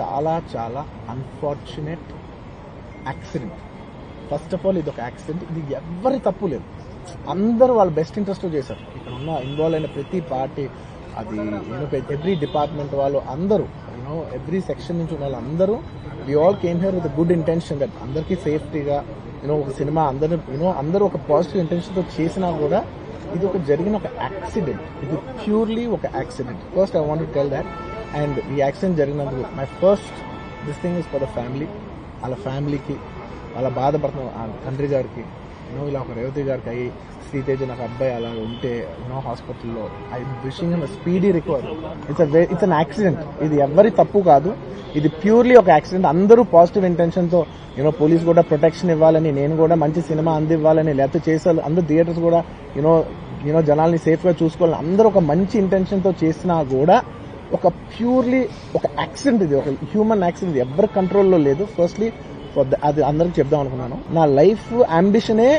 చాలా చాలా unfortunate accident. First of all ఇది ఒక యాక్సిడెంట్. ఇది ఎవరి తప్పు లేదు. అందరూ వాళ్ళ బెస్ట్ ఇంట్రెస్ట్ చేశారు. ఇక్కడ ఉన్న ఇన్వాల్వ్ అయిన ప్రతి పార్టీ, అది ఎవ్రీ డిపార్ట్మెంట్ వాళ్ళు అందరూ, ఎవ్రీ సెక్షన్ నుంచి ఉన్న వాళ్ళందరూ we all came here with good intention that అందరికీ సేఫ్టీగా ఒక సినిమా అందరూ ఒక పాజిటివ్ ఇంటెన్షన్తో చేసినా కూడా ఇది ఒక జరిగిన ఒక యాక్సిడెంట్. ఇది ప్యూర్లీ ఒక accident. First I want to tell that. And ఈ యాక్సిడెంట్ జరిగినందుకు my first this thing is for the family. వాళ్ళ ఫ్యామిలీకి, వాళ్ళ బాధపడుతున్న తండ్రి గారికి, ఇలా ఒక రేవతి గారికి అయ్యి శ్రీతేజ్ నాకు అబ్బాయి అలా ఉంటే హాస్పిటల్లో I wishing him speedy recovery. It's an accident. ఇది ఎవరి తప్పు కాదు. ఇది ప్యూర్లీ ఒక యాక్సిడెంట్. అందరూ పాజిటివ్ ఇంటెన్షన్తో పోలీస్ కూడా ప్రొటెక్షన్ ఇవ్వాలని, నేను కూడా మంచి సినిమా అందివ్వాలని, లేకపోతే చేసారు అందరూ థియేటర్స్ కూడా జనాల్ని సేఫ్గా చూసుకోవాలని అందరూ ఒక మంచి ఇంటెన్షన్తో చేసినా కూడా ఒక ప్యూర్లీ ఒక యాక్సిడెంట్. ఇది ఒక హ్యూమన్ యాక్సిడెంట్. ఎవరి కంట్రోల్లో లేదు. ఫస్ట్లీ అది అందరికి చెప్దాం అనుకున్నాను. నా లైఫ్ అంబిషనే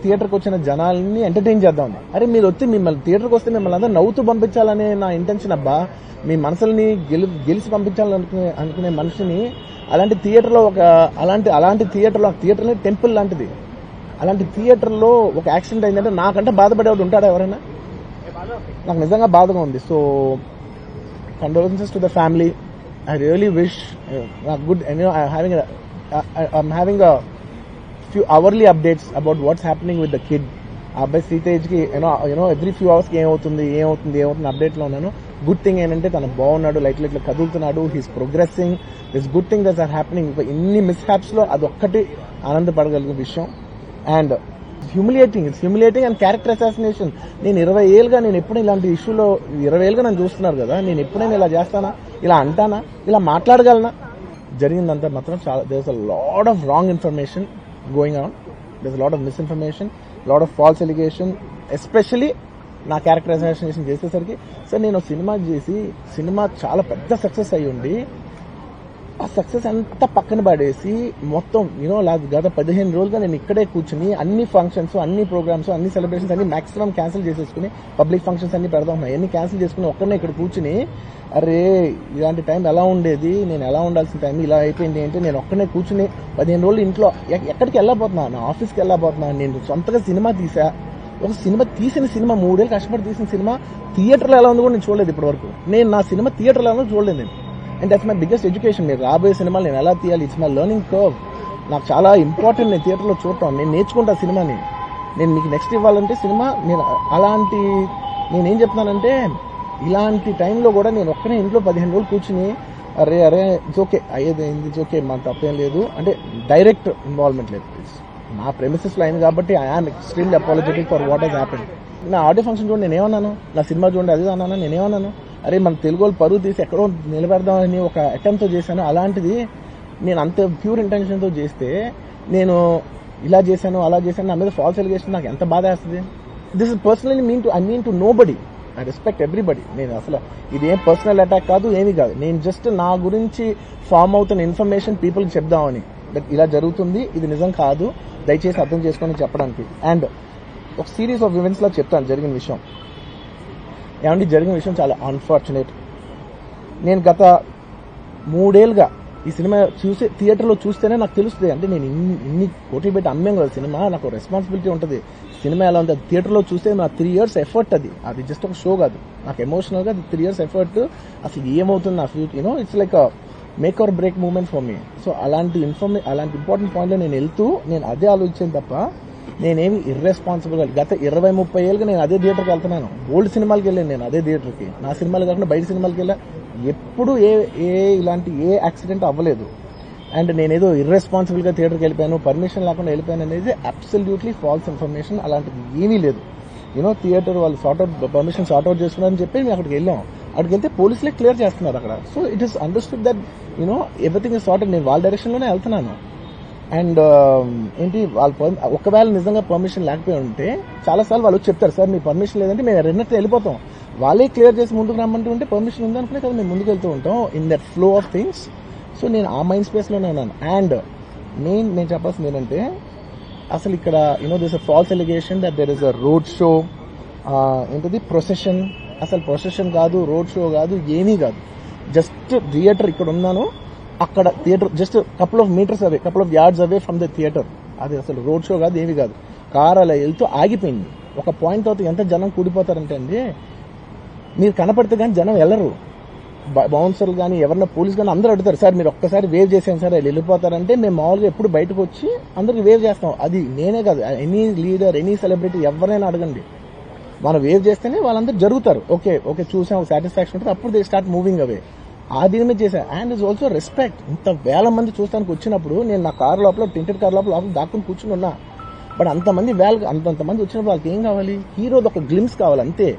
థియేటర్కి వచ్చిన జనాల్ని ఎంటర్టైన్ చేద్దాం. అరే మీరు వచ్చి మిమ్మల్ని థియేటర్కి వస్తే మిమ్మల్ని అందరూ నవ్వుతూ పంపించాలనే నా ఇంటెన్షన్. అబ్బా, మీ మనసుల్ని గెలిచి పంపించాలనుకునే మనిషిని అలాంటి థియేటర్లో అలాంటి థియేటర్లో టెంపుల్ లాంటిది, అలాంటి థియేటర్లో ఒక యాక్సిడెంట్ అయిందంటే నాకంటే బాధపడేవాడు ఉంటాడా ఎవరైనా? నాకు నిజంగా బాధగా ఉంది. So condolences to the family. I really wish good. I'm having a few hourly updates about what's happening with the kid. అబ్బాయి శ్రీతేజ్ కి ఎవ్రీ ఫ్యూ అవర్స్ కి ఏమవుతుంది అప్డేట్ లో ఉన్నాను. గుడ్ థింగ్ ఏంటంటే తను బాగున్నాడు, లైట్ కదులుతున్నాడు, he's progressing. This good thing that's are happening. ఇన్ని మిస్ హ్యాప్స్ లో అదొక్కటి ఆనందపడగలిగిన విషయం. And humiliating and character assassination. నేను 20 ఏళ్ళుగా నేను ఎప్పుడు ఇలాంటి ఇష్యూలో 20 ఏళ్ళుగా నన్ను చూస్తున్నారు కదా, నేను ఎప్పుడైనా ఇలా చేస్తానా, ఇలా అంటానా, ఇలా మాట్లాడగలనా? జరిగిందంతా మాత్రం చాలా there a lot of wrong information going on. There lot of misinformation, lot of false allegation, especially నా క్యారెక్టర్ అసాసినేషన్ చేసేసరికి. సార్ నేను సినిమా చేసి సినిమా చాలా పెద్ద సక్సెస్ అయ్యి ఉండి ఆ సక్సెస్ అంతా పక్కన పడేసి మొత్తం గత 15 రోజులుగా నేను ఇక్కడే కూర్చుని అన్ని ఫంక్షన్స్, అన్ని ప్రోగ్రామ్స్, అన్ని సెలబ్రేషన్స్ అన్ని మాక్సిమం క్యాన్సిల్ చేసేసుకుని, పబ్లిక్ ఫంక్షన్స్ అన్ని పెడతా ఉన్నాయి, అన్ని క్యాన్సిల్ చేసుకుని ఒక్కనే ఇక్కడ కూర్చుని, అరే ఇలాంటి టైం ఎలా ఉండేది, నేను ఎలా ఉండాల్సిన టైం ఇలా అయిపోయింది అంటే నేను ఒక్కనే కూర్చుని 15 రోజులు ఇంట్లో ఎక్కడికి వెళ్ళబోతున్నా, నా ఆఫీస్కి వెళ్ళబోతున్నా. నేను సొంతగా సినిమా తీసా. ఒక తీసిన సినిమా 3 ఏళ్ళు కష్టపడి తీసిన సినిమా థియేటర్లో ఎలా ఉందో కూడా నేను చూడలేదు ఇప్పటి వరకు. నేను నా సినిమా థియేటర్లో ఎలా ఉందో చూడలేదు నేను. And that's my biggest education. మీరు రాబోయే సినిమాలు నేను ఎలా తీయాలి, ఇట్స్ మై లెర్నింగ్ కర్వ్. నాకు చాలా ఇంపార్టెంట్ నేను థియేటర్లో చూడటం. నేను నేర్చుకుంటా సినిమాని. నేను మీకు నెక్స్ట్ ఇవ్వాలంటే సినిమా నేనేం చెప్తున్నానంటే ఇలాంటి టైంలో కూడా నేను ఒక్కనే ఇంట్లో 15 రోజులు కూర్చుని అరే ఇట్స్ ఓకే, అయ్యేది ఇట్స్ ఓకే, మన తప్పేం లేదు అంటే డైరెక్ట్ ఇన్వాల్వ్మెంట్ లేదు. నా ప్రెమిసెస్లో అయింది కాబట్టి I am extremely apologetic for what has happened. నా ఆడియో ఫంక్షన్ చూడండి నేనేమన్నాను, నా సినిమా చూడండి అది అన్నాను, నేనేమన్నాను, అరే మన తెలుగు వాళ్ళు పరువు తీసి ఎక్కడో నిలబెడదామని ఒక అటెంప్ట్తో చేశాను. అలాంటిది నేను అంత ప్యూర్ ఇంటెన్షన్తో చేస్తే నేను ఇలా చేశాను అలా చేశాను, నా మీద ఫాల్స్ ఎలిగేషన్ నాకు ఎంత బాధ వేస్తుంది. This is personally I mean to nobody. I respect everybody. నేను అసలు ఇదేం పర్సనల్ అటాక్ కాదు, ఏమీ కాదు. నేను జస్ట్ నా గురించి ఫామ్ అవుతున్న ఇన్ఫర్మేషన్ పీపుల్కి చెప్దామని, దట్ ఇలా జరుగుతుంది, ఇది నిజం కాదు, దయచేసి అర్థం చేసుకొని చెప్పడానికి. అండ్ ఒక సిరీస్ ఆఫ్ ఈవెంట్స్ లో చెప్తాను జరిగిన విషయం. ఏమంటే జరిగిన విషయం చాలా అన్ఫార్చునేట్. నేను గత 3 ఏళ్ళుగా ఈ సినిమా థియేటర్లో చూస్తేనే నాకు తెలుస్తుంది. అంటే నేను ఇన్ని కోట్లు పెట్టి అమ్మేం కదా సినిమా, నాకు రెస్పాన్సిబిలిటీ ఉంటుంది. సినిమా ఎలా ఉంది, థియేటర్లో చూస్తే నా 3 years ఎఫర్ట్. అది జస్ట్ ఒక షో కాదు, నాకు ఎమోషనల్గా 3 years ఎఫర్ట్. అసలు ఏమవుతుంది నా future, it's like make or break moment for me. So అలాంటి ఇంపార్టెంట్ పాయింట్లో నేను వెళ్తూ నేను అదే ఆలోచించాను తప్ప నేనేమి ఇర్రెస్పాన్సిబుల్గా గత 20-30 ఏళ్ళుగా నేను అదే థియేటర్కి వెళ్తున్నాను. ఓల్డ్ సినిమాలకి వెళ్ళాను నేను అదే థియేటర్కి. నా సినిమాలు కాకుండా బయట సినిమాలకి వెళ్ళా. ఎప్పుడు ఇలాంటి యాక్సిడెంట్ అవ్వలేదు. అండ్ నేనేదో ఇర్రెస్పాన్సిబుల్గా థియేటర్కి వెళ్ళిపోయాను, పర్మిషన్ లేకుండా వెళ్ళిపోయాను అనేది అబ్సల్యూట్లీ ఫాల్స్ ఇన్ఫర్మేషన్. అలాంటిది ఏమీ లేదు. థియేటర్ వాళ్ళు పర్మిషన్ సార్ట్అవుట్ చేసుకున్నారని చెప్పి మేము అక్కడికి వెళ్ళాం. అక్కడికి వెళ్తే పోలీసులే క్లియర్ చేస్తున్నారు అక్కడ. So it is understood that everything is sorted. నేను వాళ్ళ డైరెక్షన్లోనే వెళ్తున్నాను. అండ్ ఒకవేళ నిజంగా పర్మిషన్ లేకపోయి ఉంటే చాలాసార్లు వాళ్ళు చెప్తారు, సార్ మీ పర్మిషన్ లేదంటే మేము రెండట్టు వెళ్ళిపోతాం. వాళ్ళే క్లియర్ చేసి ముందుకు రమ్మంటూ ఉంటే పర్మిషన్ ఉందనుకునే కదా మేము ముందుకు వెళ్తూ ఉంటాం in that flow of things. So నేను ఆ మైండ్ స్పేస్లోనే ఉన్నాను. అండ్ నేను చెప్పాల్సింది ఏంటంటే అసలు ఇక్కడ this a false allegation that there is a road show, procession. అసలు ప్రొసెషన్ కాదు, రోడ్ షో కాదు, ఏమీ కాదు. జస్ట్ థియేటర్ ఇక్కడ ఉన్నాను, అక్కడ theatre just couple of metres away, couple of yards away from the theatre. అది అసలు రోడ్ షో కాదు, ఏవి కాదు, కార్ అలా వెళ్తూ ఆగిపోయింది. ఒక పాయింట్ తర్వాత ఎంత జనం కూడిపోతారంటే అండి, మీరు కనపడితే కానీ జనం వెళ్ళరు. బౌన్సర్లు కానీ ఎవరన్నా పోలీస్ కానీ అందరూ అడుగుతారు, సార్ మీరు ఒక్కసారి వేవ్ చేసాను సార్ వాళ్ళు వెళ్ళిపోతారంటే మేము మామూలుగా ఎప్పుడు బయటకు వచ్చి అందరికి వేవ్ చేస్తాం. అది నేనే కాదు, ఎనీ లీడర్ ఎనీ సెలబ్రిటీ ఎవరైనా అడగండి, మనం వేవ్ చేస్తేనే వాళ్ళందరూ జరుగుతారు. ఓకే ఓకే చూసాం సాటిస్ఫాక్షన్ ఉంటుంది, అప్పుడు దే స్టార్ట్ మూవింగ్ అవే. ఆ దీని మీద చేశాను. And is also respect. ఇంత వేల మంది చూస్తానికి వచ్చినప్పుడు నేను నా కార్ లోపల టింటెడ్ కార్ లోపల దాక్కుని కూర్చుని ఉన్నా. బట్ అంతమంది అంతమంది వచ్చినప్పుడు వాళ్ళకి ఏం కావాలి, హీరోది ఒక గ్లిమ్స్ కావాలి అంతే.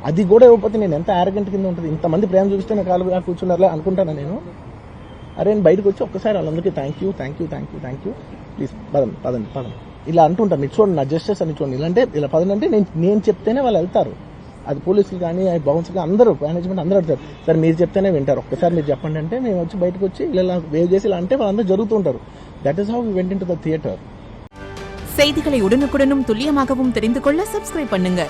అది కూడా ఇవ్వకపోతే నేను ఎంత ఆరగెంట్ కింద ఉంటుంది. ఇంతమంది ప్రేమ చూపిస్తే నా కాలు కూర్చున్నారా అనుకుంటాను నేను. అరే నేను బయటకు వచ్చి ఒక్కసారి వాళ్ళందరికీ థ్యాంక్ యూ ప్లీజ్ పదండి ఇలా అంటుంటాను. మీరు చూడండి నా జస్టిస్ అని చూడండి, ఇలాంటే ఇలా పదండి నేను చెప్తేనే వాళ్ళు వెళ్తారు. అది పోలీసులు కానీ బౌన్సర్లు అందరూ మేనేజ్మెంట్ అందరూ అడుగుతారు, సార్ మీరు చెప్తేనే వింటారు, ఒక్కసారి మీరు చెప్పండి అంటే మేము వచ్చి బయటకు వచ్చి ఇలా వేవ్ చేసి ఇలా అంటే వాళ్ళందరూ జరుగుతుంటారు. That is how we went into the theatre. செய்திகளை உடனுக்குடனும் துல்லியமாகவும் தெரிந்து கொள்ள சப்ஸ்கிரைப் பண்ணுங்க.